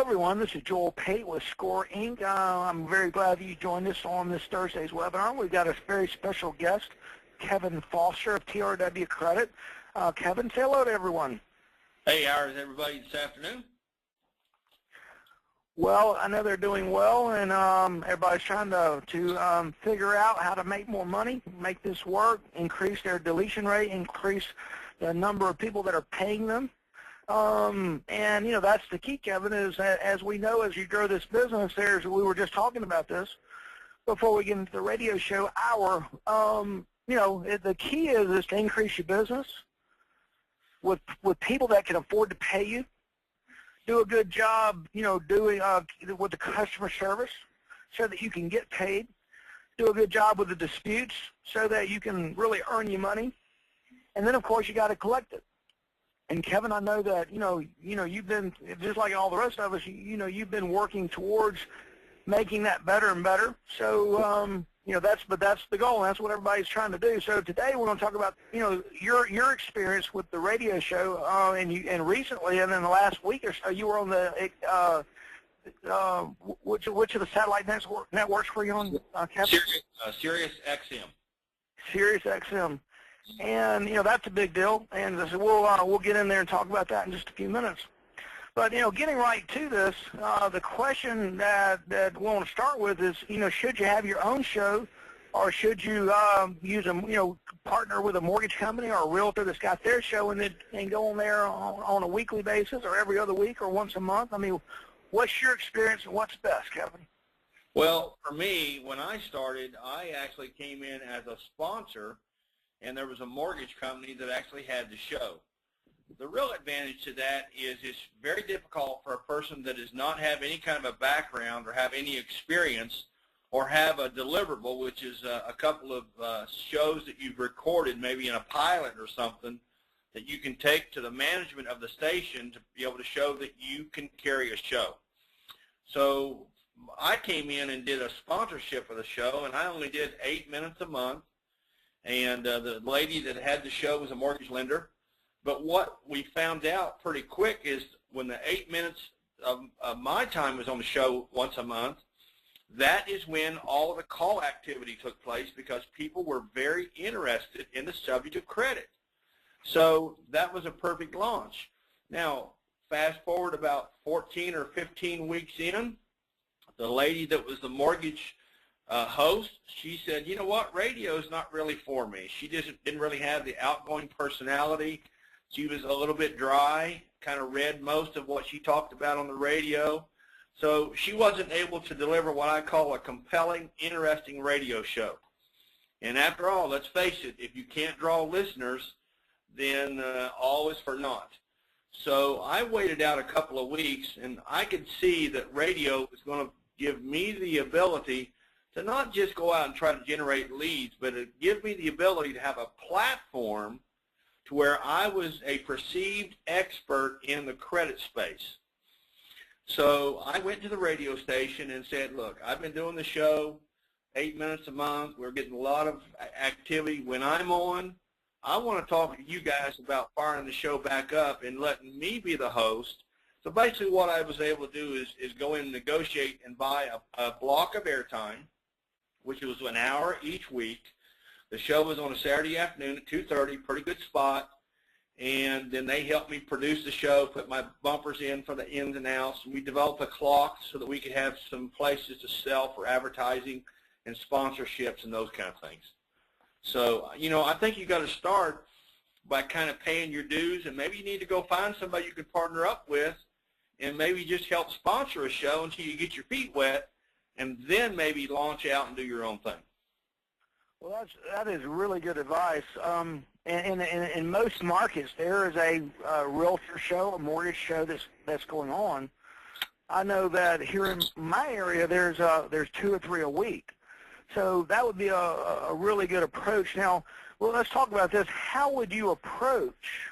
everyone. This is Joel Pate with Scoreinc. I'm very glad that you joined us on this Thursday's webinar. We've got a very special guest, Kevin Foster of TRW Credit. Kevin, say hello to everyone. Hey, how is everybody this afternoon? Well, I know they're doing well, and everybody's trying to figure out how to make more money, make this work, increase their deletion rate, increase the number of people that are paying them. And, you know, that's the key, Kevin, is as we know, as you grow this business, we were just talking about this before we get into the radio show hour. You know, the key is to increase your business with people that can afford to pay you. Do a good job, you know, doing with the customer service so that you can get paid. Do a good job with the disputes so that you can really earn your money. And then, of course, you got to collect it. And Kevin, I know that you know you've been, just like all the rest of us, you know you've been working towards making that better and better. So you know that's the goal, and that's what everybody's trying to do. So today we're going to talk about your experience with the radio show, and recently, and in the last week or so, you were on the which of the satellite networks were you on, Kevin? Sirius XM. Sirius XM. And, you know, that's a big deal, and so we'll get in there and talk about that in just a few minutes. But, you know, getting right to this, the question that we want to start with is, you know, should you have your own show, or should you partner with a mortgage company or a realtor that's got their show and go on there on a weekly basis or every other week or once a month? I mean, what's your experience and what's best, Kevin? Well, for me, when I started, I actually came in as a sponsor, and there was a mortgage company that actually had the show. The real advantage to that is it's very difficult for a person that does not have any kind of a background or have any experience or have a deliverable, which is a couple of shows that you've recorded, maybe in a pilot or something, that you can take to the management of the station to be able to show that you can carry a show. So I came in and did a sponsorship of the show, and I only did 8 minutes a month. And the lady that had the show was a mortgage lender. But what we found out pretty quick is when the 8 minutes of my time was on the show once a month, that is when all of the call activity took place because people were very interested in the subject of credit. So that was a perfect launch. Now, fast forward about 14 or 15 weeks in, the lady that was the mortgage host, she said, you know what, radio is not really for me. She didn't really have the outgoing personality. She was a little bit dry, kind of read most of what she talked about on the radio. So she wasn't able to deliver what I call a compelling, interesting radio show. And after all, let's face it, if you can't draw listeners, then all is for naught. So I waited out a couple of weeks, and I could see that radio was going to give me the ability to not just go out and try to generate leads, but it give me the ability to have a platform to where I was a perceived expert in the credit space. So I went to the radio station and said, look, I've been doing the show 8 minutes a month. We're getting a lot of activity. When I'm on, I want to talk to you guys about firing the show back up and letting me be the host. So basically what I was able to do is go in and negotiate and buy a block of airtime, which was an hour each week. The show was on a Saturday afternoon at 2:30, pretty good spot. And then they helped me produce the show, put my bumpers in for the ins and outs. We developed a clock so that we could have some places to sell for advertising and sponsorships and those kind of things. So, you know, I think you got to start by kind of paying your dues, and maybe you need to go find somebody you can partner up with and maybe just help sponsor a show until you get your feet wet, and then maybe launch out and do your own thing. Well, that is really good advice. In most markets, there is a realtor show, a mortgage show that's going on. I know that here in my area, there's 2 or 3 a week. So that would be a really good approach. Now, well, let's talk about this. How would you approach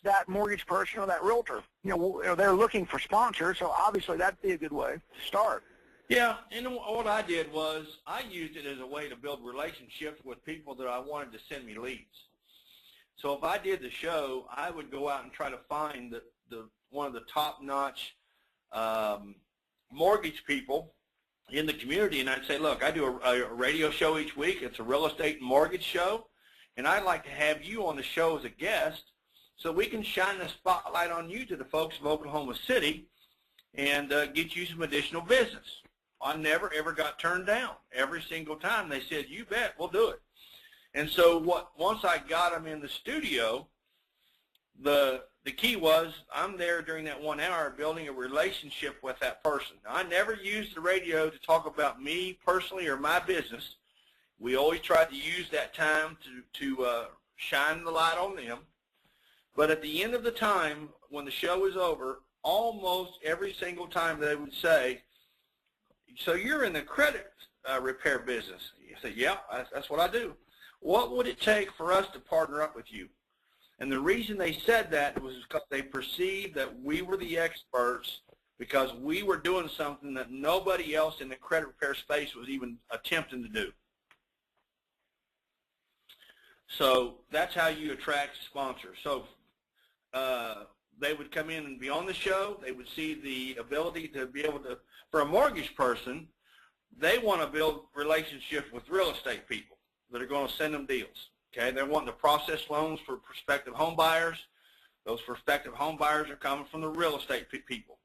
that mortgage person or that realtor? You know, they're looking for sponsors, so obviously that'd be a good way to start. Yeah, and what I did was I used it as a way to build relationships with people that I wanted to send me leads. So if I did the show, I would go out and try to find the one of the top-notch mortgage people in the community, and I'd say, look, I do a radio show each week. It's a real estate and mortgage show, and I'd like to have you on the show as a guest so we can shine the spotlight on you to the folks of Oklahoma City and get you some additional business. I never, ever got turned down. Every single time they said, you bet, we'll do it. And so once I got them in the studio, the key was I'm there during that 1 hour building a relationship with that person. Now, I never used the radio to talk about me personally or my business. We always tried to use that time to shine the light on them. But at the end of the time, when the show is over, almost every single time they would say, so you're in the credit repair business. You say, yeah, that's what I do. What would it take for us to partner up with you? And the reason they said that was because they perceived that we were the experts because we were doing something that nobody else in the credit repair space was even attempting to do. So that's how you attract sponsors. So they would come in and be on the show. They would see the ability to be able to, for a mortgage person, they want to build relationships with real estate people that are going to send them deals. Okay, they're wanting to process loans for prospective home buyers. Those prospective home buyers are coming from the real estate people.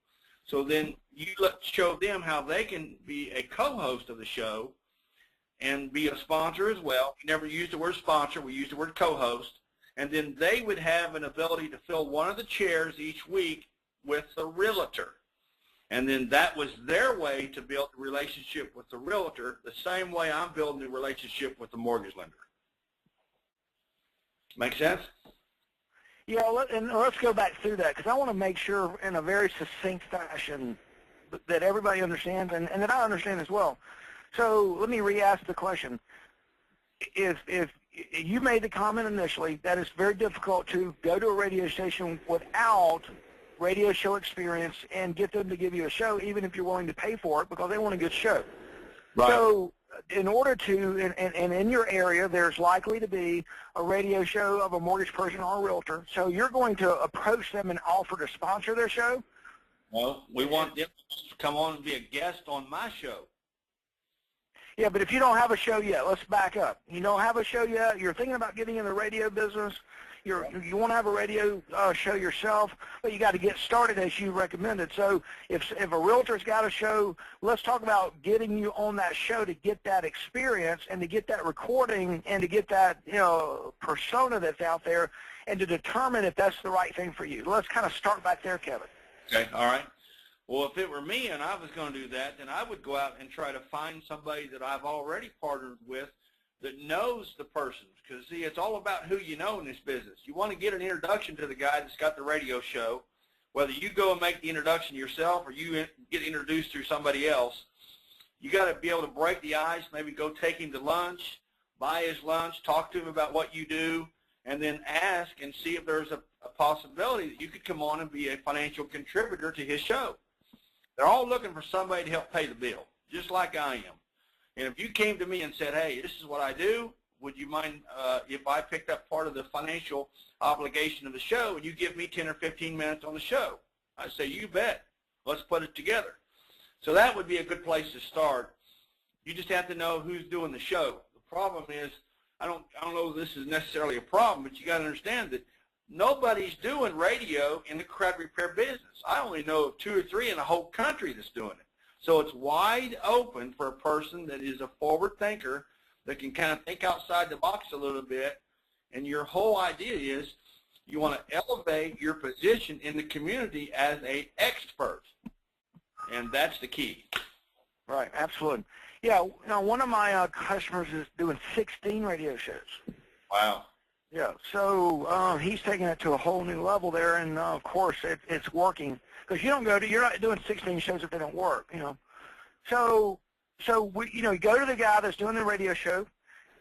So then you show them how they can be a co-host of the show and be a sponsor as well. We never used the word sponsor. We used the word co-host. And then they would have an ability to fill one of the chairs each week with the realtor. And then that was their way to build a relationship with the realtor, the same way I'm building a relationship with the mortgage lender. Make sense? Yeah, let's go back through that because I want to make sure in a very succinct fashion that everybody understands and that I understand as well. So let me re-ask the question. If you made the comment initially that it's very difficult to go to a radio station without radio show experience and get them to give you a show, even if you're willing to pay for it, because they want a good show. Right. So in order to, and in your area, there's likely to be a radio show of a mortgage person or a realtor. So you're going to approach them and offer to sponsor their show? Well, we want them to come on and be a guest on my show. Yeah, but if you don't have a show yet, let's back up. You don't have a show yet. You're thinking about getting in the radio business. You want to have a radio show yourself, but you got to get started as you recommended. So if a realtor's got a show, let's talk about getting you on that show to get that experience and to get that recording and to get that persona that's out there and to determine if that's the right thing for you. Let's kind of start back there, Kevin. Okay, all right. Well, if it were me and I was going to do that, then I would go out and try to find somebody that I've already partnered with that knows the person. Because, see, it's all about who you know in this business. You want to get an introduction to the guy that's got the radio show, whether you go and make the introduction yourself or you get introduced through somebody else. You got to be able to break the ice, maybe go take him to lunch, buy his lunch, talk to him about what you do, and then ask and see if there's a possibility that you could come on and be a financial contributor to his show. They're all looking for somebody to help pay the bill, just like I am. And if you came to me and said, hey, this is what I do, would you mind if I picked up part of the financial obligation of the show and you give me 10 or 15 minutes on the show? I'd say, you bet. Let's put it together. So that would be a good place to start. You just have to know who's doing the show. The problem is, I don't know if this is necessarily a problem, but you got to understand that nobody's doing radio in the credit repair business. I only know of 2 or 3 in the whole country that's doing it. So it's wide open for a person that is a forward thinker that can kind of think outside the box a little bit. And your whole idea is you want to elevate your position in the community as an expert. And that's the key. Right, absolutely. Yeah, one of my customers is doing 16 radio shows. Wow. Yeah, so he's taking it to a whole new level there, and of course it's working because you're not doing 16 shows if they don't work, So you go to the guy that's doing the radio show,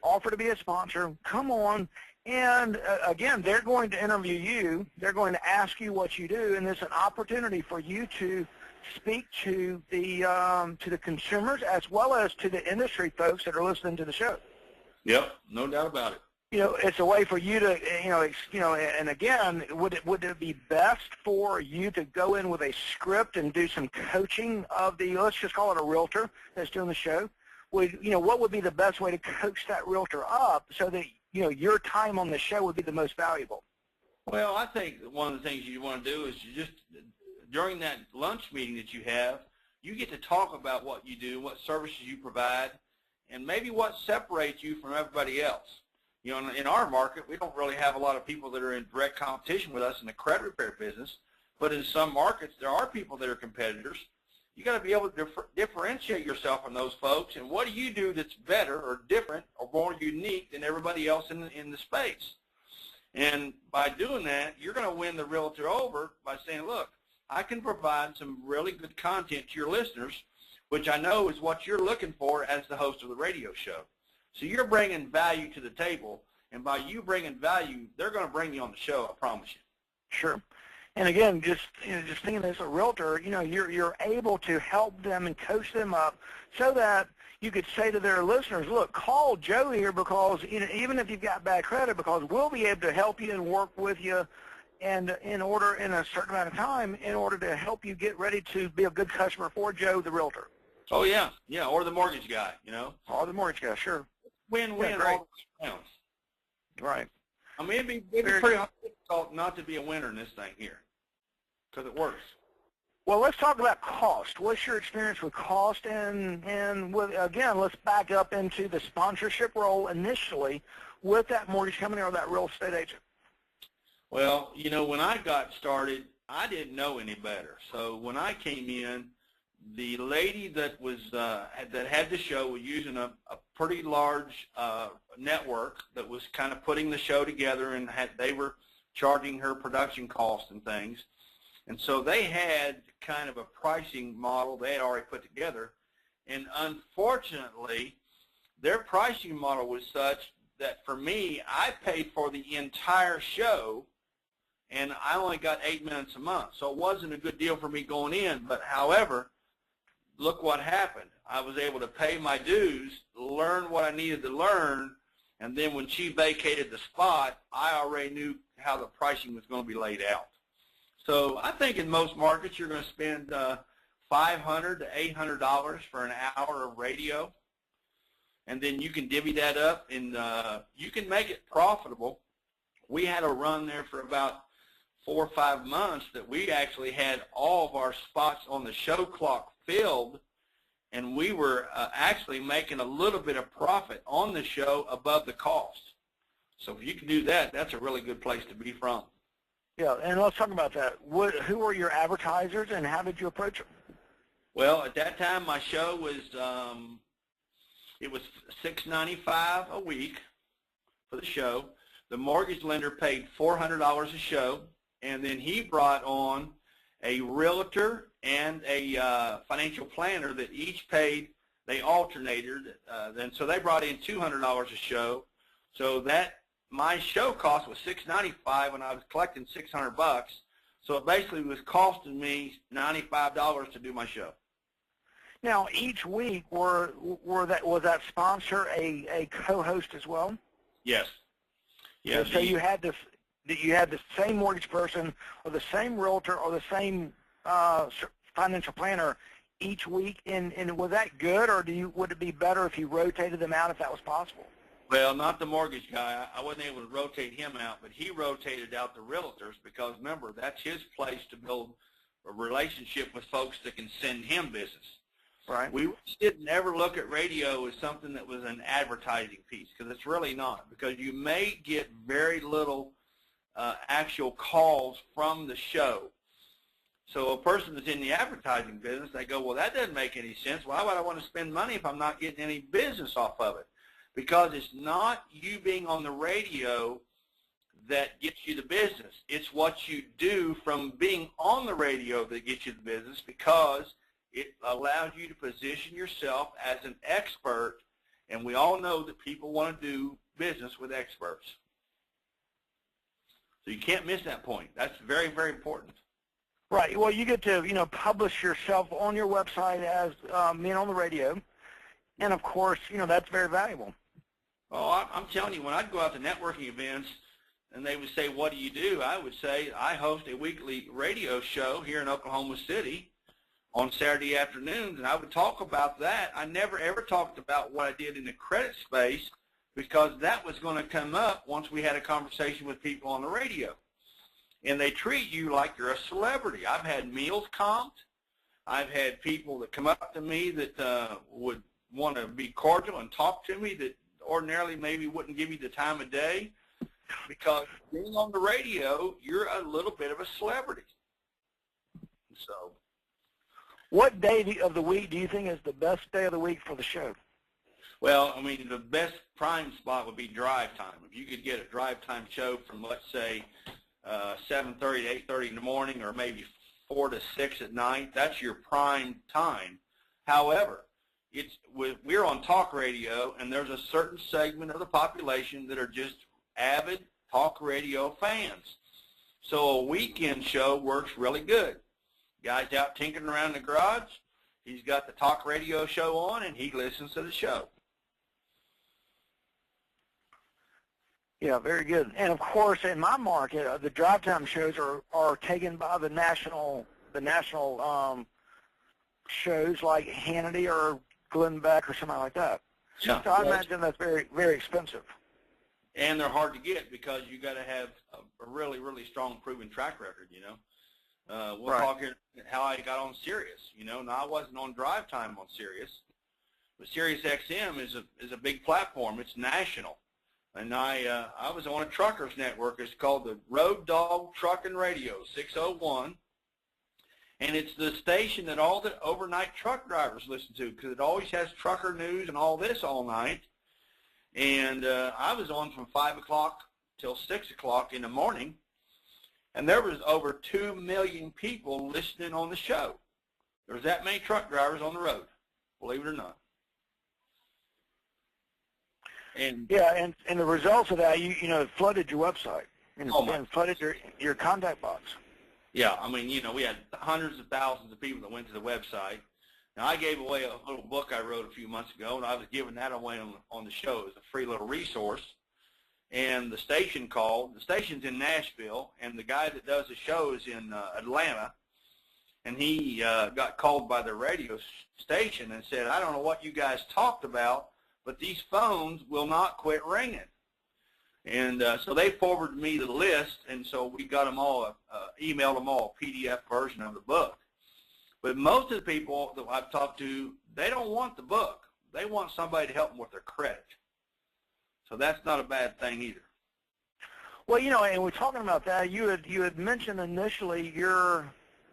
offer to be a sponsor, come on, and again, they're going to interview you. They're going to ask you what you do, and it's an opportunity for you to speak to the consumers as well as to the industry folks that are listening to the show. Yep, no doubt about it. It's a way for you to, and again, would it be best for you to go in with a script and do some coaching of let's just call it a realtor that's doing the show? What would be the best way to coach that realtor up so that, your time on the show would be the most valuable? Well, I think one of the things you want to do is during that lunch meeting that you have, you get to talk about what you do, what services you provide, and maybe what separates you from everybody else. In our market, we don't really have a lot of people that are in direct competition with us in the credit repair business, but in some markets, there are people that are competitors. You got to be able to differentiate yourself from those folks, and what do you do that's better or different or more unique than everybody else in the space? And by doing that, you're going to win the realtor over by saying, look, I can provide some really good content to your listeners, which I know is what you're looking for as the host of the radio show. So you're bringing value to the table, and by you bringing value, they're going to bring you on the show, I promise you. Sure. And again, just thinking as a realtor, you're able to help them and coach them up so that you could say to their listeners, look, call Joe here because even if you've got bad credit, because we'll be able to help you and work with you and in a certain amount of time in order to help you get ready to be a good customer for Joe, the realtor. Oh, yeah, or the mortgage guy, Or the mortgage guy, sure. Win-win all the way around. Right. I mean, it'd be pretty difficult not to be a winner in this thing here because it works. Well, let's talk about cost. What's your experience with cost? And again, let's back up into the sponsorship role initially with that mortgage company or that real estate agent. Well, when I got started, I didn't know any better. So when I came in, the lady that was that had the show was using a pretty large network that was kind of putting the show together, and they were charging her production costs and things. And so they had kind of a pricing model they had already put together. And unfortunately, their pricing model was such that for me, I paid for the entire show, and I only got 8 minutes a month. So it wasn't a good deal for me going in. But however, look what happened. I was able to pay my dues, learn what I needed to learn, and then when she vacated the spot, I already knew how the pricing was going to be laid out. So I think in most markets you're going to spend $500 to $800 for an hour of radio, and then you can divvy that up, and you can make it profitable. We had a run there for about 4 or 5 months that we actually had all of our spots on the show clock filled, and we were actually making a little bit of profit on the show above the cost. So if you can do that, that's a really good place to be from. Yeah, and let's talk about that. Who were your advertisers, and how did you approach them? Well, at that time, my show was it was $6.95 a week for the show. The mortgage lender paid $400 a show, and then he brought on a realtor and a financial planner that each paid. They alternated, and so they brought in $200 a show. So that my show cost was $6.95 when I was collecting $600. So it basically was costing me $95 to do my show. Now, each week, was that sponsor a co-host as well? Yes. Yeah. So you had the same mortgage person, or the same realtor, or the same financial planner each week, and was that good, or would it be better if you rotated them out if that was possible? Well, not the mortgage guy. I wasn't able to rotate him out, but he rotated out the realtors because, remember, that's his place to build a relationship with folks that can send him business. Right. We didn't ever look at radio as something that was an advertising piece, because it's really not, because you may get very little actual calls from the show. So a person that's in the advertising business, they go, well, that doesn't make any sense. Why would I want to spend money if I'm not getting any business off of it? Because it's not you being on the radio that gets you the business. It's what you do from being on the radio that gets you the business, because it allows you to position yourself as an expert, and we all know that people want to do business with experts. So you can't miss that point. That's very, very important. Right. Well, you get to, publish yourself on your website as being on the radio, and of course, that's very valuable. Oh, I'm telling you, when I'd go out to networking events and they would say, what do you do? I would say, I host a weekly radio show here in Oklahoma City on Saturday afternoons, and I would talk about that. I never ever talked about what I did in the credit space because that was going to come up once we had a conversation with people on the radio. And they treat you like you're a celebrity. I've had meals comped. I've had people that come up to me that would want to be cordial and talk to me that ordinarily maybe wouldn't give you the time of day, because being on the radio, you're a little bit of a celebrity. So, what day of the week do you think is the best day of the week for the show? well, I mean, the best prime spot would be drive time. If you could get a drive time show from, let's say, 7:30 to 8:30 in the morning, or maybe 4 to 6 at night, that's your prime time. However, we're on talk radio, and there's a certain segment of the population that are just avid talk radio fans. So a weekend show works really good. Guy's out tinkering around the garage, he's got the talk radio show on, and he listens to the show. Yeah, very good. And of course, in my market, the drive time shows are taken by the national shows like Hannity or Glenn Beck or something like that. Yeah. So I imagine that's very, very expensive. And they're hard to get because you got to have a really, really strong proven track record, you know. We'll Right. talk here how I got on Sirius, you know. Now, I wasn't on drive time on Sirius, but Sirius XM is a big platform. It's national. And I was on a truckers network. It's called the Road Dog Trucking Radio, 601. And it's the station that all the overnight truck drivers listen to because it always has trucker news and all this all night. And I was on from 5 o'clock till 6 o'clock in the morning, and there was over 2 million people listening on the show. There was that many truck drivers on the road, believe it or not. And Yeah, and the results of that, you know, it flooded your website and, and flooded your contact box. yeah, I mean, you know, we had hundreds of thousands of people that went to the website. Now, I gave away a little book I wrote a few months ago, and I was giving that away on the show as a free little resource. And the station called. The station's in Nashville, and the guy that does the show is in Atlanta. And he got called by the radio station and said, I don't know what you guys talked about, but these phones will not quit ringing. And so they forwarded me the list, and so we got them all, emailed them all a PDF version of the book. But most of the people that I've talked to, they don't want the book. They want somebody to help them with their credit. So that's not a bad thing either. Well, you know, and we're talking about that. You had mentioned initially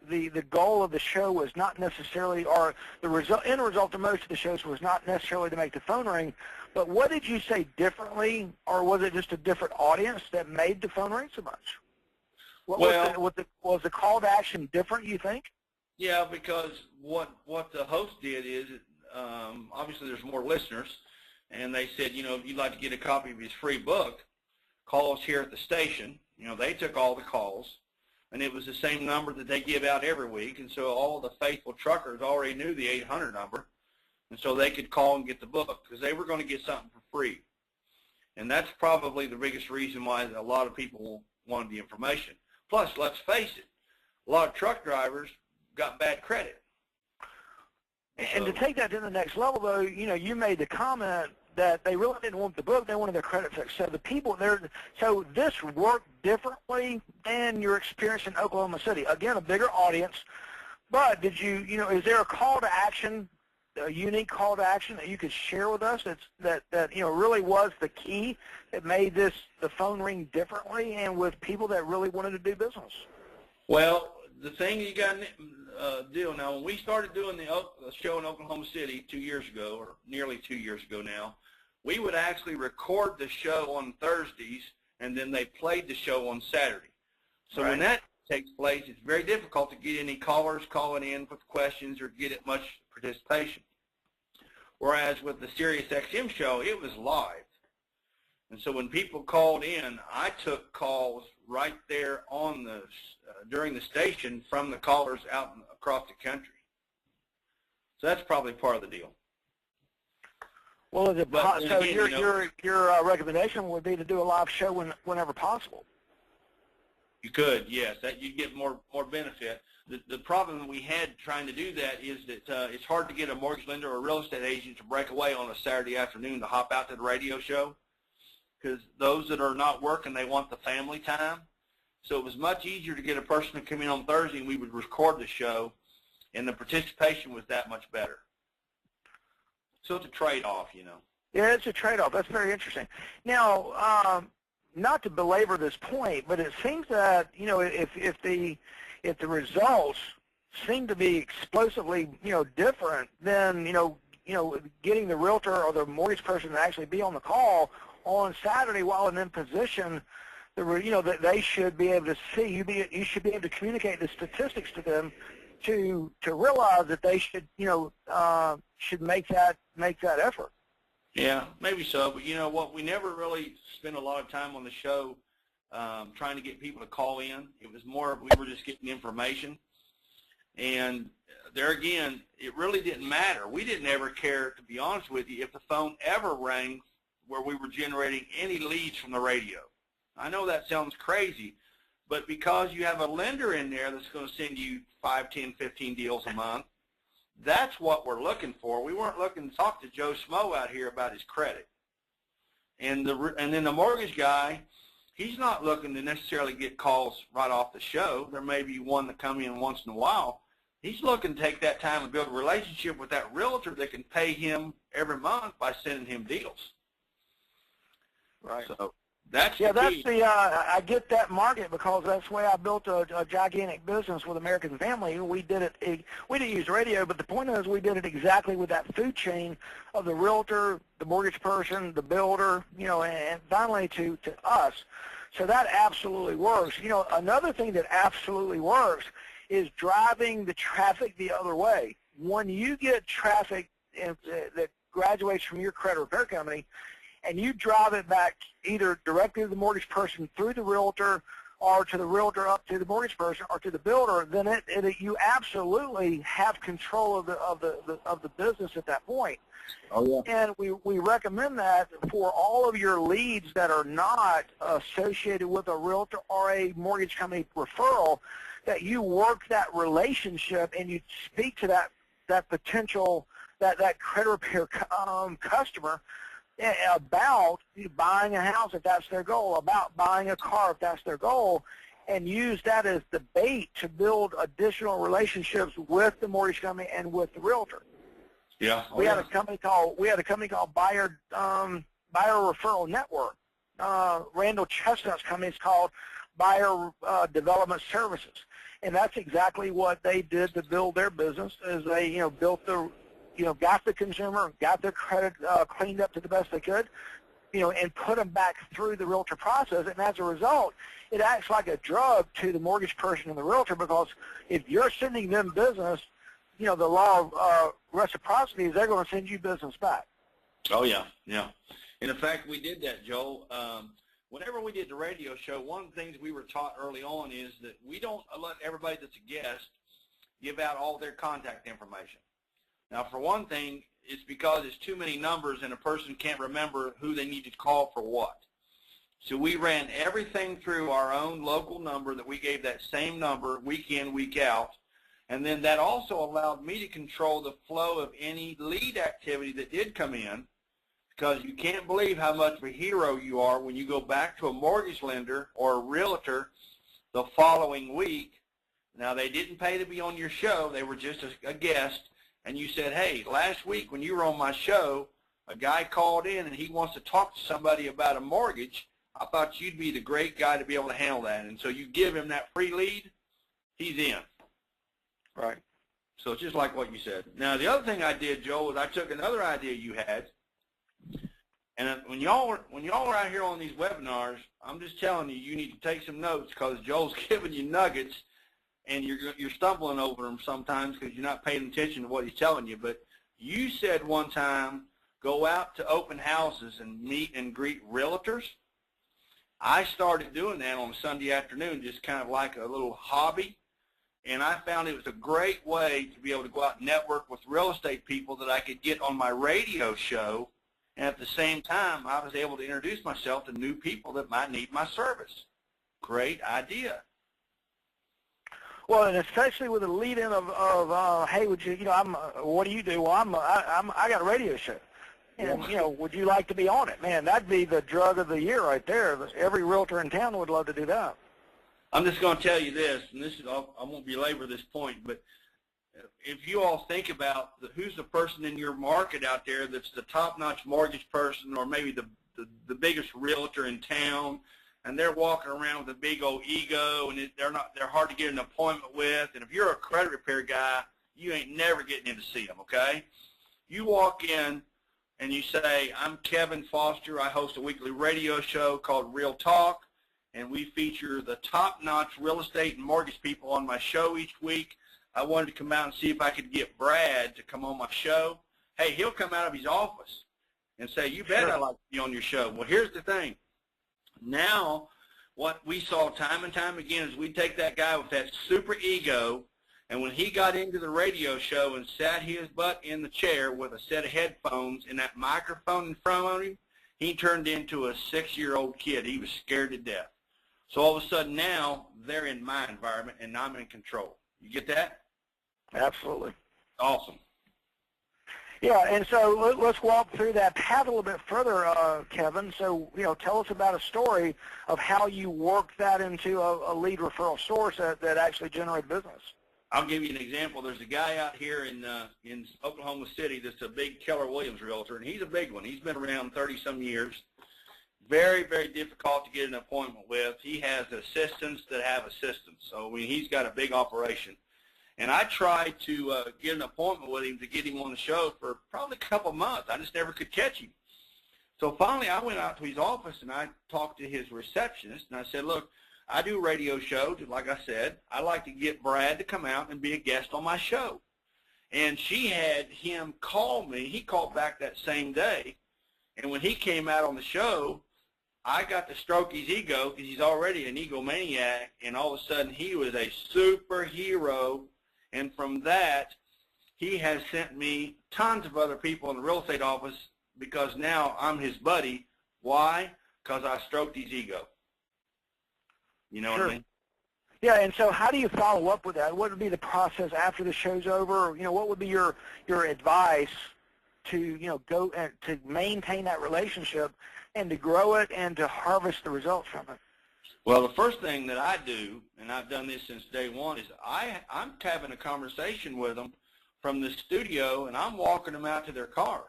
the goal of the show was not necessarily, or the end result of most of the shows was not necessarily to make the phone ring. But what did you say differently, or was it just a different audience that made the phone ring so much? Was the call to action different, you think? Yeah, because what the host did is, obviously there's more listeners, and they said, you know, if you'd like to get a copy of his free book, call us here at the station. You know, they took all the calls, and it was the same number that they give out every week, and so all the faithful truckers already knew the 800 number, and so they could call and get the book because they were going to get something for free. And that's probably the biggest reason why a lot of people wanted the information. Plus, let's face it, a lot of truck drivers got bad credit. And to take that to the next level, though, you know, you made the comment that they really didn't want the book; they wanted their credit fixed. So the people there, so this worked differently than your experience in Oklahoma City. Again, a bigger audience. But did you know, is there a call to action, a unique call to action that you could share with us that you know really was the key that made the phone ring differently and with people that really wanted to do business? Well, the thing you got to do now, when we started doing the show in Oklahoma City 2 years ago, or nearly 2 years ago now, we would actually record the show on Thursdays, and then they played the show on Saturday. So when that takes place, it's very difficult to get any callers calling in with questions or get it much participation. Whereas with the Sirius XM show, it was live. And so when people called in, I took calls right there on the during the station from the callers out across the country. So that's probably part of the deal. Well, is it But then so again, your recommendation would be to do a live show whenever possible? you could, yes, that you'd get more benefit. The problem we had trying to do that is that it's hard to get a mortgage lender or a real estate agent to break away on a Saturday afternoon to hop out to the radio show, because those that are not working, they want the family time. So it was much easier to get a person to come in on Thursday, and we would record the show, and the participation was that much better. So it's a trade-off, you know. Yeah, it's a trade-off. That's very interesting. Now, not to belabor this point, but it seems that, you know, if the results seem to be explosively, you know, different, then, you know, getting the realtor or the mortgage person to actually be on the call on Saturday while in position, you know, that they should be able to see. You should be able to communicate the statistics to them to realize that they should, you know, should make that effort. Yeah, maybe so. But you know what? We never really spent a lot of time on the show trying to get people to call in. It was more we were just getting information. And there again, it really didn't matter. We didn't ever care, to be honest with you, if the phone ever rang where we were generating any leads from the radio. I know that sounds crazy, but because you have a lender in there that's going to send you 5, 10, 15 deals a month, that's what we're looking for. We weren't looking to talk to Joe Schmo out here about his credit. And then the mortgage guy, he's not looking to necessarily get calls right off the show. There may be one that come in once in a while. He's looking to take that time and build a relationship with that realtor that can pay him every month by sending him deals. Right. So that's yeah, the that's key. the I get that market because that's the way I built a gigantic business with American Family. We did it. We didn't use radio, but the point is we did it exactly with that food chain of the realtor, the mortgage person, the builder, you know, and finally to us. So that absolutely works. You know, another thing that absolutely works is driving the traffic the other way. When you get traffic that graduates from your credit repair company, and you drive it back either directly to the mortgage person through the realtor, or to the realtor up to the mortgage person, or to the builder, then you absolutely have control of the business at that point. Oh yeah. And we recommend that for all of your leads that are not associated with a realtor or a mortgage company referral, that you work that relationship and you speak to that potential that credit repair customer about buying a house if that's their goal, about buying a car if that's their goal, and use that as the bait to build additional relationships with the mortgage company and with the realtor. Yeah. We had a company called Buyer Referral Network. Randall Chestnut's company is called Buyer Development Services, and that's exactly what they did to build their business. Is they built the got the consumer, got their credit cleaned up to the best they could, and put them back through the realtor process. And as a result, it acts like a drug to the mortgage person and the realtor, because if you're sending them business, the law of reciprocity is they're going to send you business back. Oh, yeah, yeah. And in fact, we did that, Joel. Whenever we did the radio show, one of the things we were taught early on is that we don't let everybody that's a guest give out all their contact information. Now, for one thing, it's because it's too many numbers and a person can't remember who they need to call for what. So we ran everything through our own local number that we gave that same number week in, week out. And then that also allowed me to control the flow of any lead activity that did come in, because you can't believe how much of a hero you are when you go back to a mortgage lender or a realtor the following week. Now, they didn't pay to be on your show. They were just a guest. And you said, hey, last week when you were on my show, a guy called in and he wants to talk to somebody about a mortgage. I thought you'd be the great guy to be able to handle that. And so you give him that free lead, he's in. Right. So it's just like what you said. Now, the other thing I did, Joel, is I took another idea you had. And when y'all are out here on these webinars, I'm just telling you, you need to take some notes, because Joel's giving you nuggets, and you're stumbling over them sometimes because you're not paying attention to what he's telling you. But you said one time, go out to open houses and meet and greet realtors. I started doing that on a Sunday afternoon, just kind of like a little hobby. And I found it was a great way to be able to go out and network with real estate people that I could get on my radio show And at the same time, I was able to introduce myself to new people that might need my service. Great idea. Well, and especially with the lead-in of hey, would you, what do you do? Well, I got a radio show, and would you like to be on it? Man, that'd be the drug of the year right there. Every realtor in town would love to do that. I'm just going to tell you this, and I won't belabor this point, but if you all think about who's the person in your market out there that's the top-notch mortgage person, or maybe the biggest realtor in town, and they're walking around with a big old ego, and they're hard to get an appointment with. And if you're a credit repair guy, you ain't never getting in to see them, okay? You walk in and you say, I'm Kevin Foster. I host a weekly radio show called Real Talk, and we feature the top-notch real estate and mortgage people on my show each week. I wanted to come out and see if I could get Brad to come on my show. Hey, he'll come out of his office and say, you bet I'd like to be on your show. Well, here's the thing. Now, what we saw time and time again is we'd take that guy with that super ego, and when he got into the radio show and sat his butt in the chair with a set of headphones and that microphone in front of him, he turned into a 6-year-old kid. He was scared to death. So all of a sudden now they're in my environment and I'm in control. You get that? Absolutely. Awesome. Yeah, and so let's walk through that path a little bit further, Kevin. So, tell us about a story of how you worked that into a lead referral source that actually generated business. I'll give you an example. There's a guy out here in Oklahoma City that's a big Keller Williams realtor, and he's a big one. He's been around 30-some years. Very, very difficult to get an appointment with. He has assistants that have assistants. So, he's got a big operation. And I tried to get an appointment with him to get him on the show for probably a couple of months. I just never could catch him. So finally I went out to his office and I talked to his receptionist and I said, look, I do radio shows. Like I said, I'd like to get Brad to come out and be a guest on my show. And she had him call me. He called back that same day. And when he came out on the show, I got to stroke his ego because he's already an egomaniac. And all of a sudden he was a superhero. And from that, he has sent me tons of other people in the real estate office because now I'm his buddy. Why? Because I stroked his ego. You know what I mean? Yeah, and so how do you follow up with that? What would be the process after the show's over? What would be your advice to, go and to maintain that relationship and to grow it and to harvest the results from it? Well, the first thing that I do, and I've done this since day one, is I'm having a conversation with them from the studio, and I'm walking them out to their car.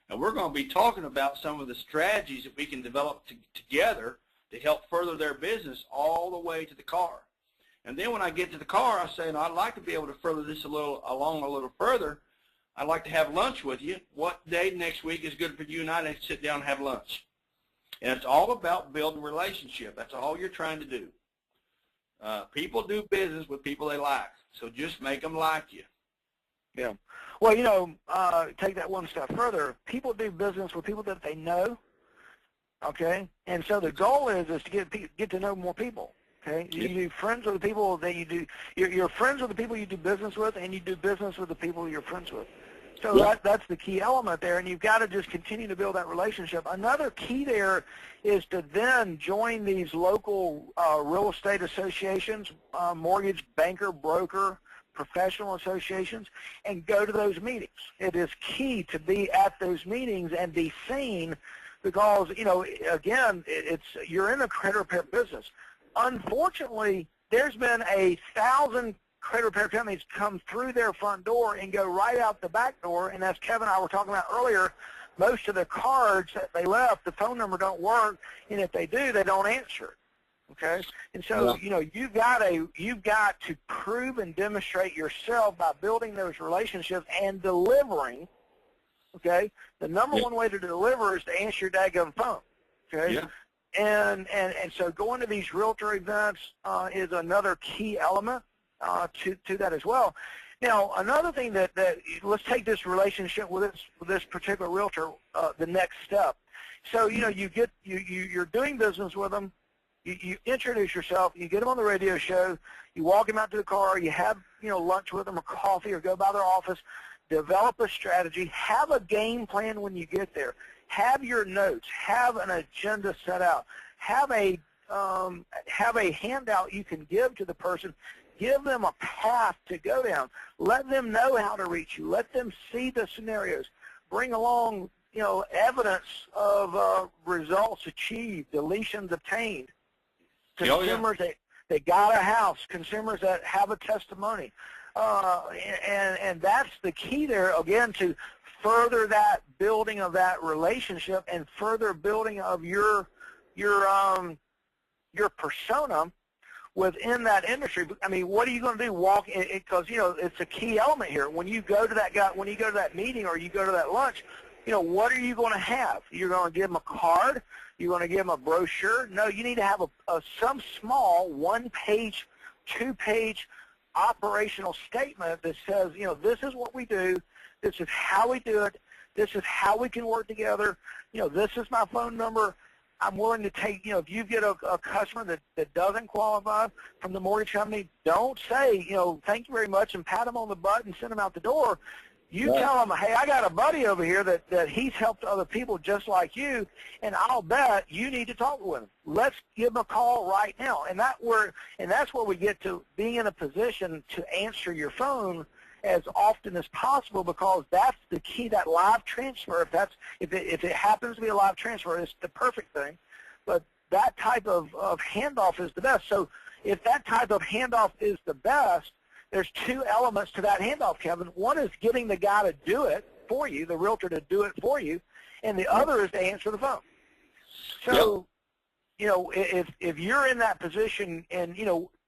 And we're going to be talking about some of the strategies that we can develop together to help further their business all the way to the car. And then when I get to the car, I say, I'd like to be able to further this along a little further. I'd like to have lunch with you. What day next week is good for you and I to sit down and have lunch? And it's all about building a relationship. That's all you're trying to do. People do business with people they like, so just make them like you. Yeah. Well, take that one step further. People do business with people that they know, okay? And so the goal is to get to know more people, okay? You do friends with the people that you do. You're friends with the people you do business with, and you do business with the people you're friends with. So that's the key element there, and you've got to just continue to build that relationship. Another key there is to then join these local real estate associations, mortgage, banker, broker, professional associations, and go to those meetings. It is key to be at those meetings and be seen because, again, you're in the credit repair business. Unfortunately, there's been 1,000 credit repair companies come through their front door and go right out the back door, and as Kevin and I were talking about earlier, most of the cards that they left, the phone number don't work, and if they do, they don't answer. Okay, and so you've got to prove and demonstrate yourself by building those relationships and delivering. Okay, the number one way to deliver is to answer your daggone phone. Okay, and so going to these realtor events is another key element to that as well. Now, another thing that let's take this relationship with this particular realtor, the next step. So you're doing business with them. You introduce yourself, you get them on the radio show, you walk them out to the car, you have lunch with them or coffee or go by their office, develop a strategy, have a game plan when you get there. have your notes, have an agenda set out, have a handout you can give to the person. Give them a path to go down. Let them know how to reach you. Let them see the scenarios. Bring along, evidence of results achieved, deletions obtained. Consumers that got a house, consumers that have a testimony. And that's the key there, again, to further that building of that relationship and further building of your persona within that industry. I mean, what are you going to do? Walk, because it's a key element here. When you go to that guy, when you go to that meeting or you go to that lunch, what are you going to have? You're going to give them a card. You're going to give them a brochure. No, you need to have some small 1-page, 2-page operational statement that says, this is what we do. This is how we do it. This is how we can work together. This is my phone number. I'm willing to take, if you get a customer that doesn't qualify from the mortgage company, don't say, thank you very much and pat them on the butt and send them out the door. You tell them, hey, I got a buddy over here that he's helped other people just like you, and I'll bet you need to talk with him. Let's give him a call right now. And that's where we get to being in a position to answer your phone as often as possible, because that's the key, that live transfer. If it happens to be a live transfer, it's the perfect thing. But that type of handoff is the best. So if that type of handoff is the best, there's two elements to that handoff, Kevin. One is getting the guy to do it for you, the realtor to do it for you, and the other is to answer the phone. So, if you're in that position and,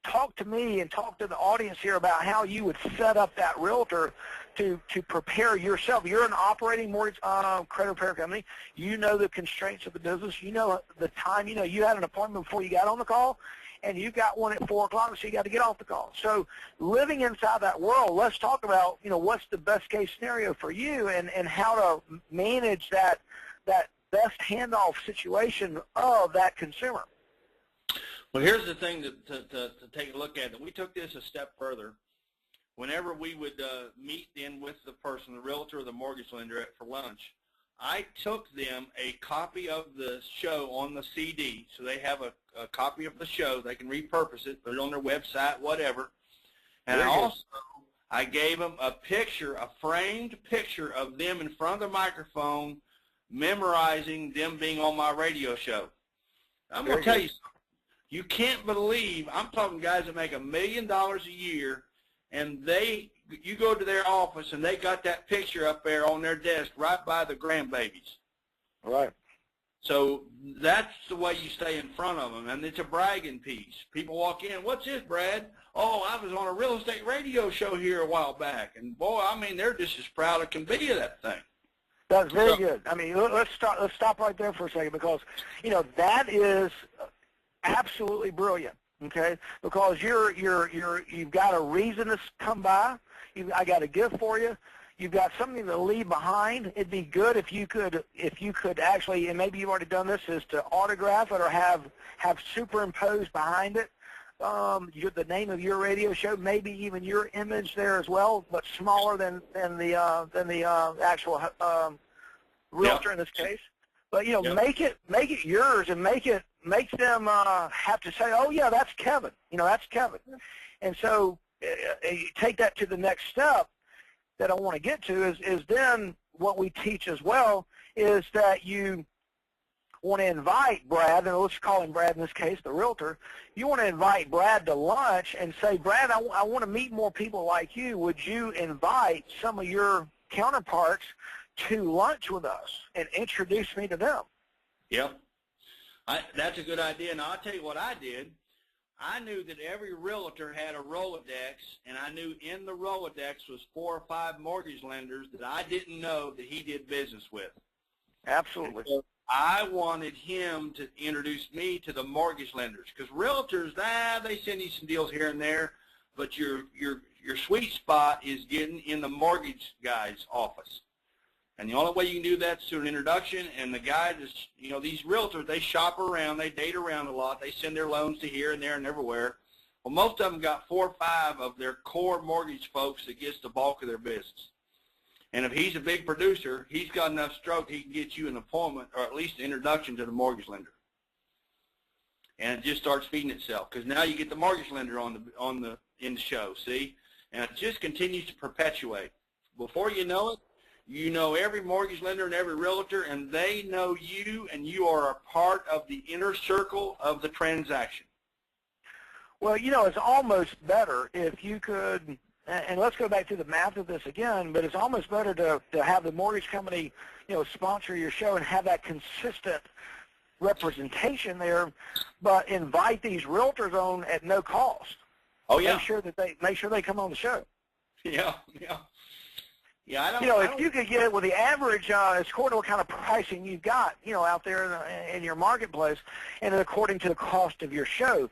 talk to me and talk to the audience here about how you would set up that realtor to prepare yourself. You're an operating mortgage credit repair company. You know the constraints of the business. You know the time. You had an appointment before you got on the call, and you got one at 4 o'clock, so you got to get off the call. So living inside that world, let's talk about, what's the best case scenario for you and how to manage that best handoff situation of that consumer. Well, here's the thing to take a look at. We took this a step further. Whenever we would meet in with the person, the realtor or the mortgage lender for lunch, I took them a copy of the show on the CD, so they have a copy of the show. They can repurpose it, put it on their website, whatever. And I gave them a picture, a framed picture of them in front of the microphone, memorizing them being on my radio show. I'm going to tell you something. You can't believe, I'm talking guys that make $1 million a year, and you go to their office and they got that picture up there on their desk right by the grandbabies. Right. So that's the way you stay in front of them, and it's a bragging piece. People walk in, what's this, Brad? Oh, I was on a real estate radio show here a while back, and boy, I mean, they're just as proud as can be of that thing. That's very good. I mean, let's stop right there for a second, because that is absolutely brilliant. Okay, because you've got a reason to come by. I got a gift for you. You've got something to leave behind. It'd be good if you could actually, and maybe you've already done this, is to autograph it or have superimposed behind it the name of your radio show, maybe even your image there as well, but smaller than the actual realtor in this case. But make it yours, and make them have to say, oh yeah, that's Kevin. That's Kevin. And so you take that to the next step that I want to get to is then what we teach as well is that you want to invite Brad, and let's call him Brad in this case, the realtor. You want to invite Brad to lunch and say, Brad, I want to meet more people like you. Would you invite some of your counterparts to lunch with us and introduce me to them? Yep. That's a good idea. Now, I'll tell you what I did. I knew that every realtor had a Rolodex, and I knew in the Rolodex was 4 or 5 mortgage lenders that I didn't know that he did business with. Absolutely. So I wanted him to introduce me to the mortgage lenders, because realtors, they send you some deals here and there, but your sweet spot is getting in the mortgage guy's office. And the only way you can do that is through an introduction, and the guy just, these realtors, they shop around, they date around a lot, they send their loans to here and there and everywhere. Well, most of them got 4 or 5 of their core mortgage folks that gets the bulk of their business. And if he's a big producer, he's got enough stroke, he can get you an appointment or at least an introduction to the mortgage lender. And it just starts feeding itself because now you get the mortgage lender in the show, see? And it just continues to perpetuate. Before you know it, you know every mortgage lender and every realtor, and they know you, and you are a part of the inner circle of the transaction. Well, you know, it's almost better if you could, and let's go back to the math of this again, but it's almost better to have the mortgage company, you know, sponsor your show and have that consistent representation there, but invite these realtors on at no cost. Oh, yeah. Make sure they come on the show. Yeah, yeah. Yeah, I don't. You know, if you could get it with the average, it's according to what kind of pricing you've got, you know, out there in your marketplace, and according to the cost of your show.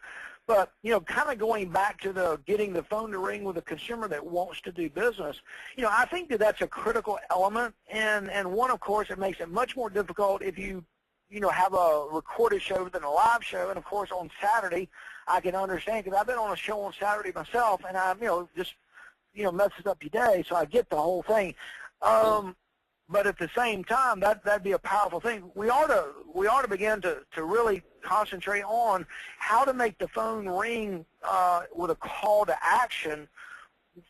But, you know, kind of going back to getting the phone to ring with a consumer that wants to do business, you know, I think that's a critical element. And one, of course, it makes it much more difficult if you know, have a recorded show than a live show. And, of course, on Saturday, I can understand because I've been on a show on Saturday myself, and you know, just, you know, messes up your day, so I get the whole thing. But at the same time, that'd be a powerful thing. We ought to begin to really concentrate on how to make the phone ring with a call to action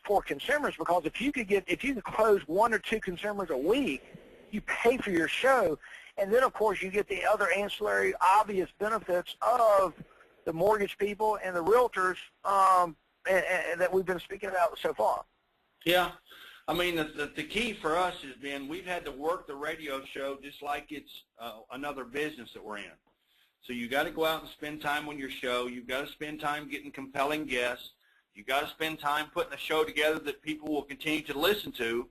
for consumers. Because if you could close 1 or 2 consumers a week, you pay for your show, and then of course you get the other ancillary obvious benefits of the mortgage people and the realtors and that we've been speaking about so far. Yeah. I mean, the key for us has been we've had to work the radio show just like it's another business that we're in. So you got to go out and spend time on your show. You've got to spend time getting compelling guests. You've got to spend time putting a show together that people will continue to listen to.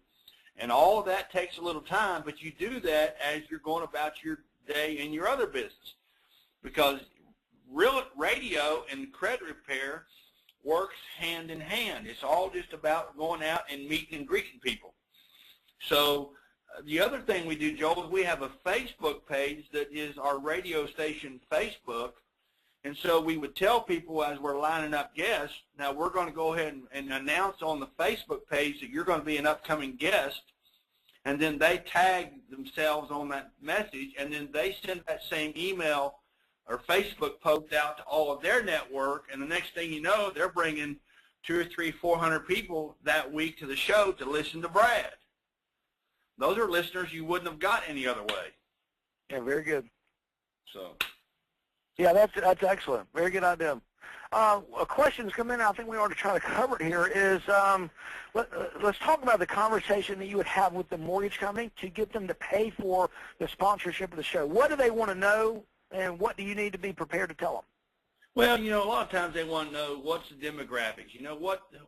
And all of that takes a little time, but you do that as you're going about your day in your other business. Because real radio and credit repair works hand in hand. It's all just about going out and meeting and greeting people. So the other thing we do, Joel, is we have a Facebook page that is our radio station Facebook. And so we would tell people as we're lining up guests, now we're going to go ahead and announce on the Facebook page that you're going to be an upcoming guest. And then they tag themselves on that message, and then they send that same email or Facebook post out to all of their network, and the next thing you know, they're bringing 200 or 300, 400 people that week to the show to listen to Brad. Those are listeners you wouldn't have got any other way. Yeah, very good. So. Yeah, that's excellent. Very good idea. A question that's come in, I think we ought to try to cover it here, is let's talk about the conversation that you would have with the mortgage company to get them to pay for the sponsorship of the show. What do they want to know, and what do you need to be prepared to tell them? Well, you know, a lot of times they want to know what's the demographics. You know,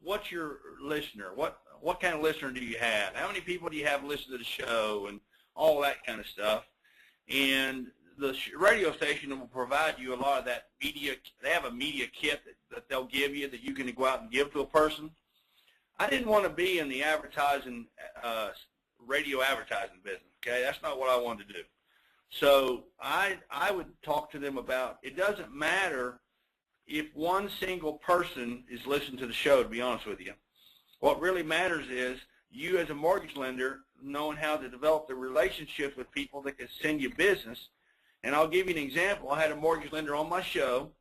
what's your listener? What kind of listener do you have? How many people do you have listen to the show, and all that kind of stuff. And the radio station will provide you a lot of that media. They have a media kit that they'll give you that you can go out and give to a person. I didn't want to be in the advertising, radio advertising business, okay? That's not what I wanted to do. So I would talk to them about, it doesn't matter if one single person is listening to the show, to be honest with you. What really matters is you as a mortgage lender knowing how to develop the relationships with people that can send you business. And I'll give you an example. I had a mortgage lender on my show.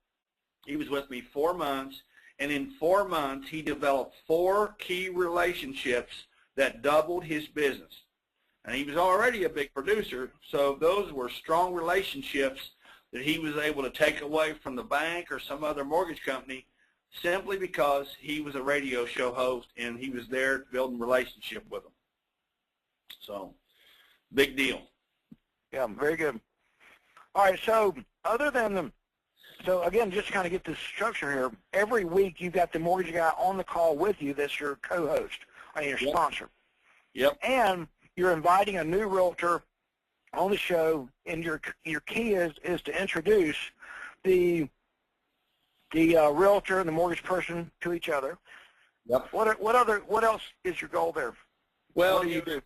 He was with me 4 months, and in 4 months he developed 4 key relationships that doubled his business. And he was already a big producer, so those were strong relationships that he was able to take away from the bank or some other mortgage company simply because he was a radio show host and he was there building a relationship with them. So, big deal. Yeah, very good. All right, so other than so again, just to kind of get this structure here, every week you've got the mortgage guy on the call with you that's your co-host or your sponsor. Yep. And you're inviting a new realtor on the show, and your key is to introduce the realtor and the mortgage person to each other. Yep. What else is your goal there? Well, what do you do?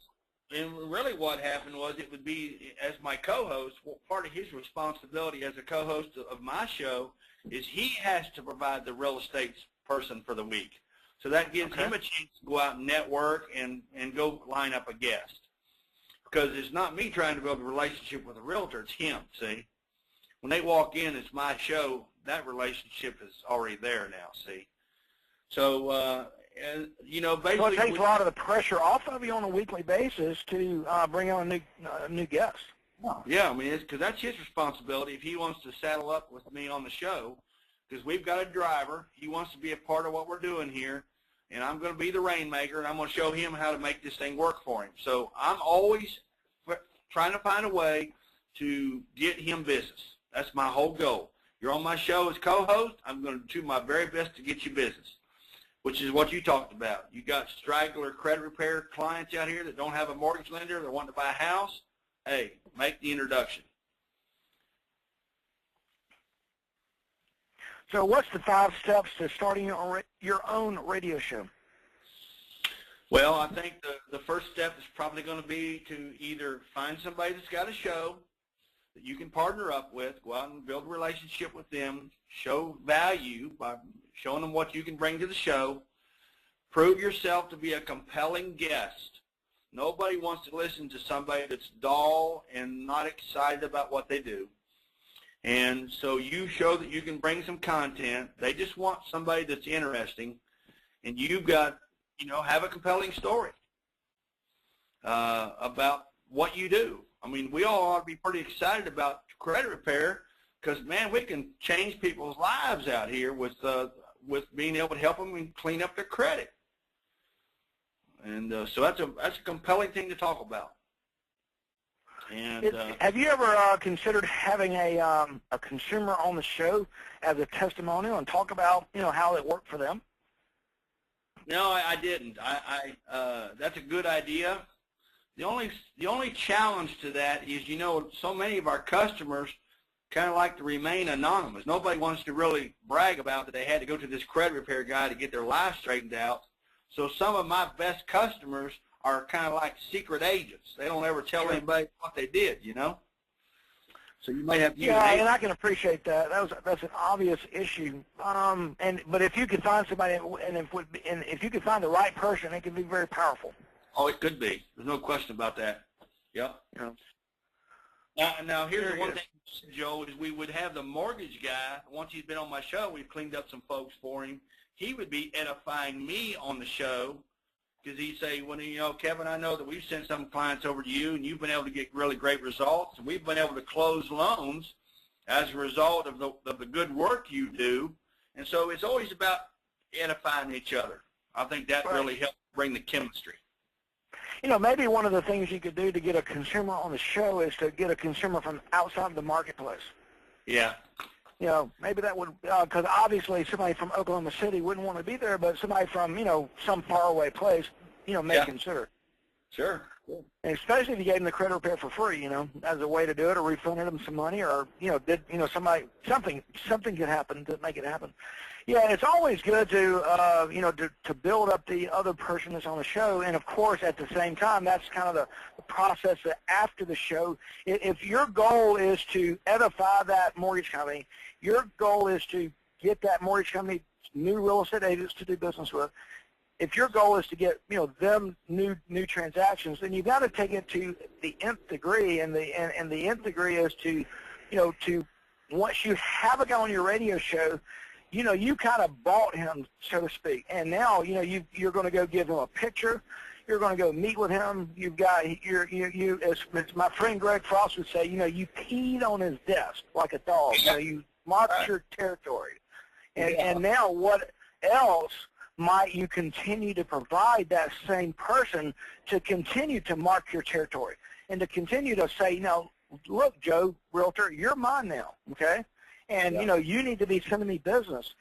And really what happened was it would be, as my co-host, part of his responsibility as a co-host of my show is he has to provide the real estate person for the week. So that gives him a chance to go out and network and go line up a guest. Because it's not me trying to build a relationship with a realtor, it's him, see. When they walk in, it's my show, that relationship is already there now, see. So, you know, basically. So it takes a lot of the pressure off of you on a weekly basis to bring on a new guest. Yeah, I mean, because that's his responsibility if he wants to saddle up with me on the show, because we've got a driver. He wants to be a part of what we're doing here, and I'm going to be the rainmaker, and I'm going to show him how to make this thing work for him. So I'm always trying to find a way to get him business. That's my whole goal. You're on my show as co-host. I'm going to do my very best to get you business, which is what you talked about. You got straggler credit repair clients out here that don't have a mortgage lender. They're wanting to buy a house. Hey, make the introduction. So what's the 5 steps to starting your own radio show? Well, I think the first step is probably going to be to either find somebody that's got a show that you can partner up with, go out and build a relationship with them, show value by showing them what you can bring to the show, prove yourself to be a compelling guest. Nobody wants to listen to somebody that's dull and not excited about what they do. And so you show that you can bring some content. They just want somebody that's interesting, and you've got, you know, have a compelling story about what you do. I mean, we all ought to be pretty excited about credit repair because, man, we can change people's lives out here with being able to help them and clean up their credit. And so that's a compelling thing to talk about. And have you ever considered having a consumer on the show as a testimonial and talk about, you know, how it worked for them? No, I didn't. That's a good idea. The only challenge to that is, you know, so many of our customers kind of like to remain anonymous. Nobody wants to really brag about that they had to go to this credit repair guy to get their life straightened out. So some of my best customers are kind of like secret agents. They don't ever tell anybody what they did, you know. So you may have to use and I can appreciate that. That's an obvious issue. But if you could find somebody, and if you could find the right person, it could be very powerful. Oh, it could be. There's no question about that. Yep. Yeah. Now here's the one thing, Joe, is we would have the mortgage guy. Once he's been on my show, we've cleaned up some folks for him. He would be edifying me on the show because he'd say, well, you know, Kevin, I know that we've sent some clients over to you, and you've been able to get really great results, and we've been able to close loans as a result of the good work you do. And so it's always about edifying each other. I think that really helps bring the chemistry. You know, maybe one of the things you could do to get a consumer on the show is to get a consumer from outside the marketplace. Yeah. You know, maybe that would, because obviously somebody from Oklahoma City wouldn't want to be there, but somebody from, you know, some faraway place, you know, may consider. Sure. And especially if you gave them the credit repair for free, you know, as a way to do it, or refunded them some money, or, you know, something could happen to make it happen. Yeah, it's always good to, you know, to build up the other person that's on the show, and of course, at the same time, that's kind of the process that after the show. If your goal is to edify that mortgage company, your goal is to get that mortgage company new real estate agents to do business with. If your goal is to get, you know, them new transactions, then you've got to take it to the nth degree, and the nth degree is to, you know, to once you have a guy on your radio show, you know, you kind of bought him, so to speak, and now, you know, you're going to go give him a picture. You're going to go meet with him. You've got as my friend Greg Frost would say, you know, you peed on his desk like a dog. You know, you marked your territory, and now what else might you continue to provide that same person to continue to mark your territory and to continue to say, you know, look, Joe, realtor, you're mine now, okay? And, you know, you need to be sending me business.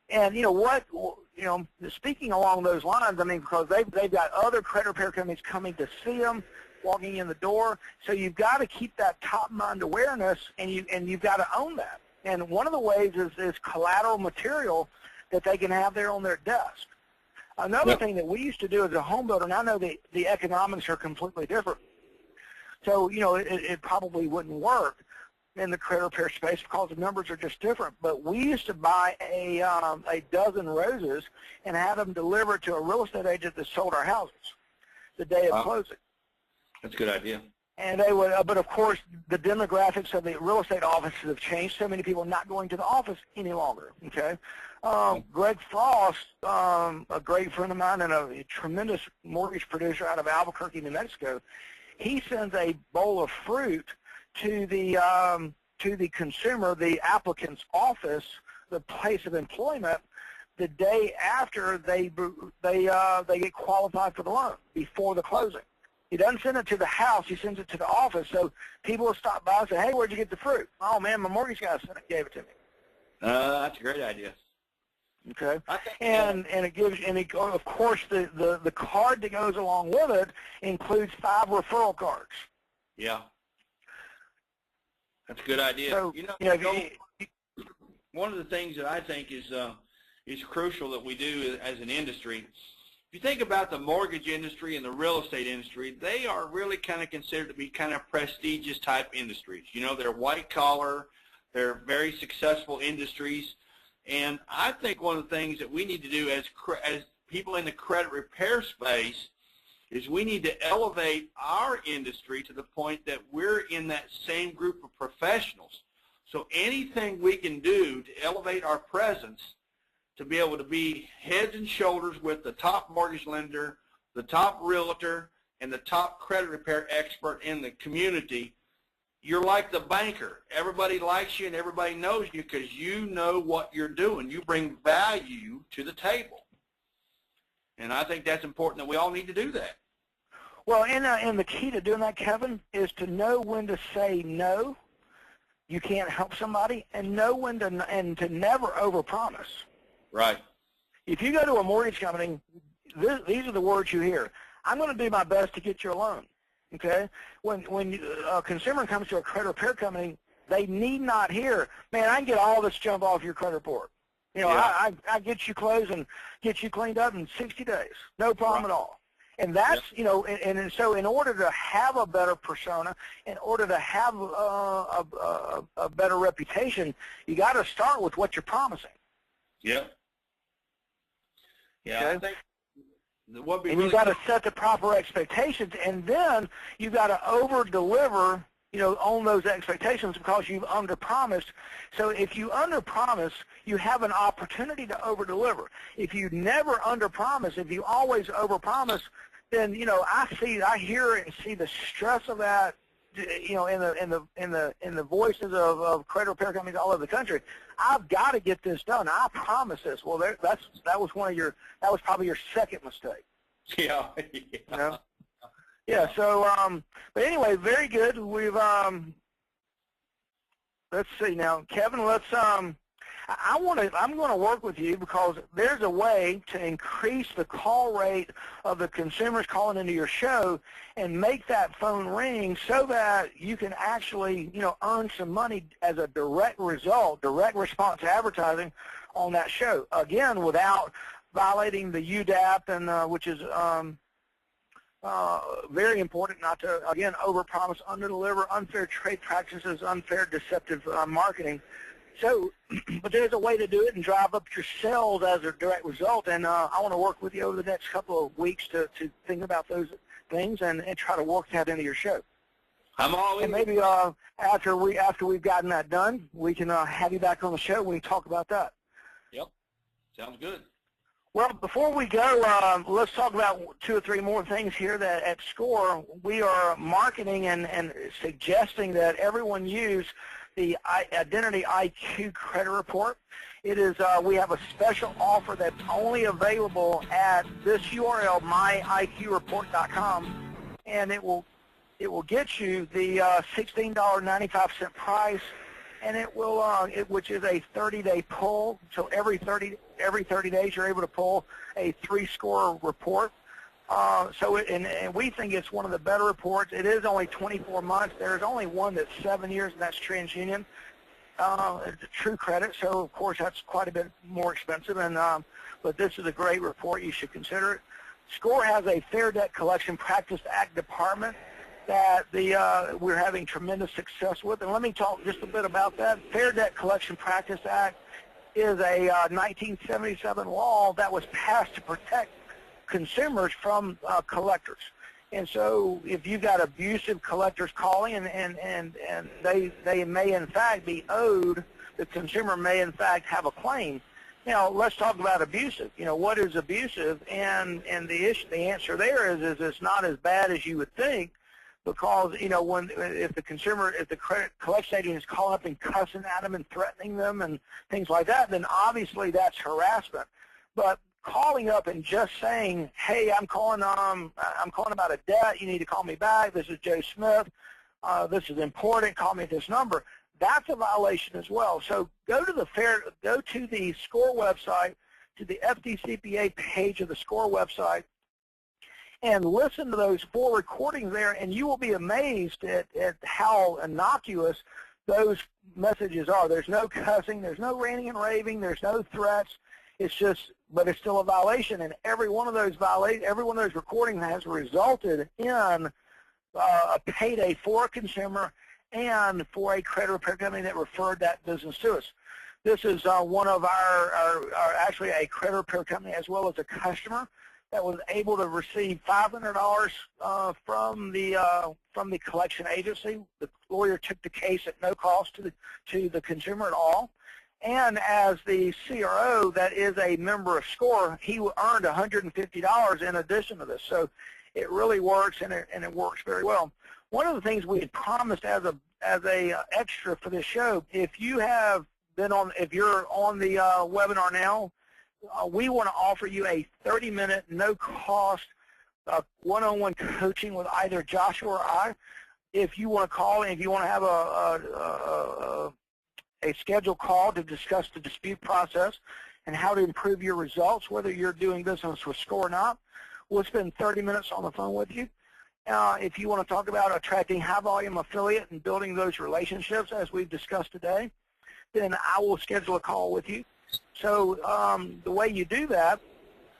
And, you know, what, you know, speaking along those lines, I mean, because they've got other credit repair companies coming to see them, walking in the door. So you've got to keep that top mind awareness, and you've got to own that. And one of the ways is collateral material that they can have there on their desk. Another thing that we used to do as a home builder, and I know the economics are completely different, so, you know, it probably wouldn't work, in the credit repair space because the numbers are just different. But we used to buy a dozen roses and have them delivered to a real estate agent that sold our houses the day of closing. That's a good idea. And they would, but of course, the demographics of the real estate offices have changed. So many people are not going to the office any longer. Okay, Greg Frost, a great friend of mine and a tremendous mortgage producer out of Albuquerque, New Mexico, he sends a bowl of fruit to the consumer, the applicant's office, the place of employment, the day after they get qualified for the loan before the closing. He doesn't send it to the house. He sends it to the office. So people will stop by and say, hey, where'd you get the fruit? Oh, man, my mortgage guy gave it to me. That's a great idea. Okay. And it gives, of course, the card that goes along with it includes 5 referral cards. Yeah. That's a good idea. So, one of the things that I think is crucial that we do as an industry, if you think about the mortgage industry and the real estate industry, they are really kind of considered to be kind of prestigious type industries. They're white collar, they're very successful industries, and I think one of the things that we need to do as people in the credit repair space is we need to elevate our industry to the point that we're in that same group of professionals. So anything we can do to elevate our presence, to be able to be heads and shoulders with the top mortgage lender, the top realtor, and the top credit repair expert in the community, you're like the banker. Everybody likes you and everybody knows you because you know what you're doing. You bring value to the table. And I think that's important that we all need to do that. Well, and the key to doing that, Kevin, is to know when to say no, you can't help somebody, and know when to never overpromise. Right. If you go to a mortgage company, these are the words you hear. I'm going to do my best to get your loan. Okay? When a consumer comes to a credit repair company, they need not hear, man, I can get all this junk off your credit report. I get you closed and get you cleaned up in 60 days. No problem at all. And that's, and so in order to have a better persona, in order to have a better reputation, you got to start with what you're promising. Yeah. Yeah. Okay? And you've got to set the proper expectations, and then you've got to over-deliver, on those expectations because you've under-promised. So if you under-promise, you have an opportunity to over-deliver. If you never under-promise, if you always over-promise, then I hear and see the stress of that, in the voices of credit repair companies all over the country. I've got to get this done. I promise this. Well, that was probably your second mistake. Yeah. Yeah. So, but anyway, very good. We've let's see now, Kevin. I'm going to work with you because there's a way to increase the call rate of the consumers calling into your show and make that phone ring so that you can actually, earn some money as a direct response advertising on that show. Again, without violating the UDAP, and which is very important not to, again, overpromise, underdeliver, unfair trade practices, unfair deceptive marketing. So, but there's a way to do it and drive up your sales as a direct result, and I want to work with you over the next couple of weeks to think about those things and try to work that into your show. I'm all in. And maybe after we've gotten that done, we can have you back on the show when we talk about that. Yep, sounds good. Well, before we go, let's talk about 2 or 3 more things here that at Score we are marketing and suggesting that everyone use the Identity IQ credit report. It is we have a special offer that's only available at this URL, myiqreport.com, and it will get you the $16.95 price, and it will which is a 30-day pull. So every 30 days you're able to pull a 3-score report. And we think it's one of the better reports. It is only 24 months. There's only one that's 7 years, and that's TransUnion. It's a true credit, so of course that's quite a bit more expensive. And but this is a great report. You should consider it. Score has a Fair Debt Collection Practice Act department, that we're having tremendous success with. And let me talk just a bit about that. Fair Debt Collection Practice Act is a 1977 law that was passed to protect consumers from collectors. And so if you've got abusive collectors calling and they may in fact be owed, the consumer may in fact have a claim. Now let's talk about abusive. What is abusive? And the answer there is it's not as bad as you would think, because if the credit collection agent is calling up and cussing at them and threatening them and things like that, then obviously that's harassment. But calling up and just saying, hey, I'm calling about a debt, you need to call me back, this is Joe Smith, this is important, call me at this number, that's a violation as well. So go to the SCORE website, to the FDCPA page of the SCORE website, and listen to those 4 recordings there, and you will be amazed at how innocuous those messages are. There's no cussing, there's no ranting and raving, there's no threats. It's just, but it's still a violation, and every one of those recordings has resulted in a payday for a consumer and for a credit repair company that referred that business to us. This is one of our actually a credit repair company as well as a customer that was able to receive $500 from the collection agency. The lawyer took the case at no cost to the consumer at all. And as the CRO that is a member of SCORE, he earned $150 in addition to this. So it really works, and it works very well. One of the things we had promised as a extra for this show, if you're on the webinar now, we want to offer you a 30-minute, no-cost, one-on-one coaching with either Joshua or I. If you want to call and if you want to have a scheduled call to discuss the dispute process and how to improve your results, whether you're doing business with SCORE or not, we'll spend 30 minutes on the phone with you. If you want to talk about attracting high-volume affiliate and building those relationships, as we've discussed today, then I will schedule a call with you. So the way you do that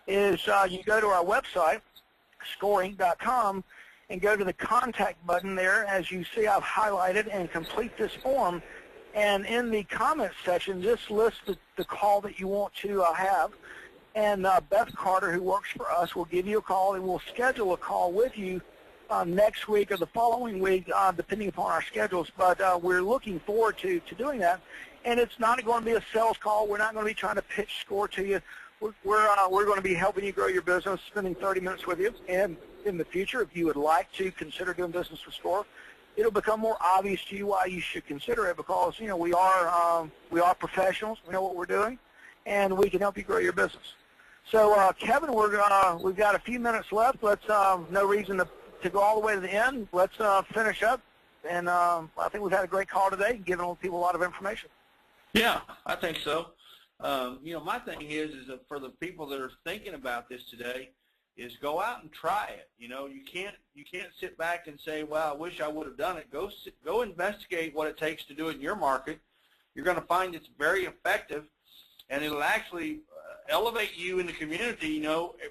is you go to our website, Scoreinc.com, and go to the contact button there. As you see, I've highlighted, and complete this form. And in the comments section, just list the call that you want to have. And Beth Carter, who works for us, will give you a call, and we'll schedule a call with you next week or the following week, depending upon our schedules. But we're looking forward to doing that. And it's not going to be a sales call. We're not going to be trying to pitch SCORE to you. We're going to be helping you grow your business, spending 30 minutes with you. And in the future, if you would like to consider doing business with SCORE, it'll become more obvious to you why you should consider it, because we are professionals. We know what we're doing, and we can help you grow your business. So Kevin, we've got a few minutes left. Let's no reason to go all the way to the end. Let's finish up, and I think we've had a great call today, giving people a lot of information. Yeah, I think so. My thing is that for the people that are thinking about this today, is go out and try it. You can't sit back and say, well, I wish I would have done it. Go investigate what it takes to do it in your market. You're going to find it's very effective, and it'll actually elevate you in the community.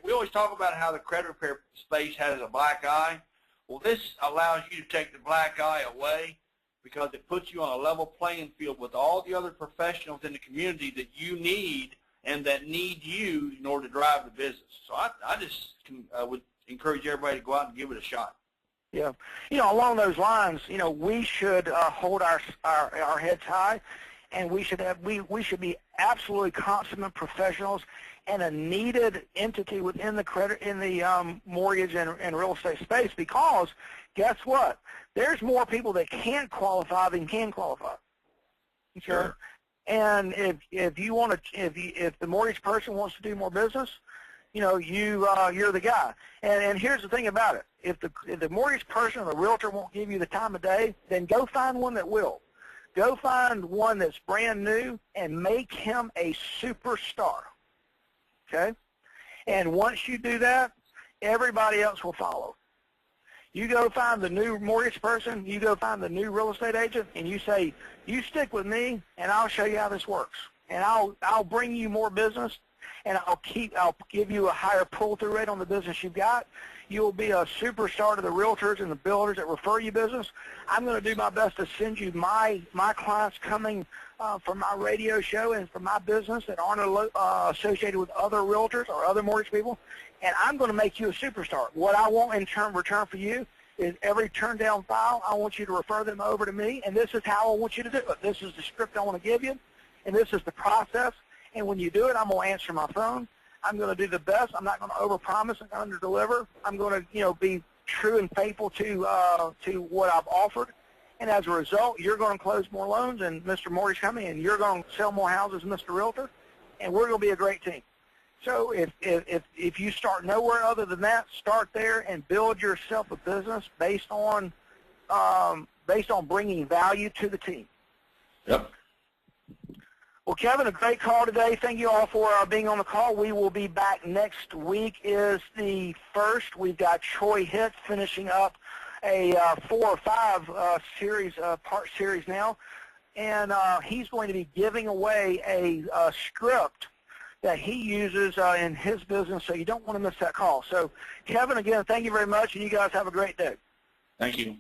We always talk about how the credit repair space has a black eye. Well, this allows you to take the black eye away, because it puts you on a level playing field with all the other professionals in the community that you need and that need you in order to drive the business. So I just would encourage everybody to go out and give it a shot. Yeah. Along those lines, we should hold our heads high, and we should be absolutely consummate professionals and a needed entity within the mortgage and real estate space, because guess what? There's more people that can't qualify than can qualify. Okay? Sure. And if the mortgage person wants to do more business, you're the guy. And here's the thing about it: if the mortgage person or the realtor won't give you the time of day, then go find one that will. Go find one that's brand new and make him a superstar. Okay? And once you do that, everybody else will follow. You go find the new mortgage person, you go find the new real estate agent, and you say, you stick with me, and I'll show you how this works. And I'll bring you more business, and I'll give you a higher pull-through rate on the business you've got. You'll be a superstar to the realtors and the builders that refer you business. I'm going to do my best to send you my clients coming from my radio show and from my business that aren't associated with other realtors or other mortgage people, and I'm going to make you a superstar. What I want in return for you is every turn down file, I want you to refer them over to me, and this is how I want you to do it. This is the script I want to give you, and this is the process. And when you do it, I'm going to answer my phone. I'm going to do the best. I'm not going to overpromise and underdeliver. I'm going to, be true and faithful to what I've offered. And as a result, you're going to close more loans and Mr. Mortgage Company, and you're going to sell more houses, Mr. Realtor, and we're going to be a great team. So if you start nowhere other than that, start there and build yourself a business based on bringing value to the team. Yep. Well, Kevin, a great call today. Thank you all for being on the call. We will be back next week is the 1st. We've got Troy Hitt finishing up a 4 or 5 part series now, and he's going to be giving away a script that he uses in his business, so you don't want to miss that call. So, Kevin, again, thank you very much, and you guys have a great day. Thank you.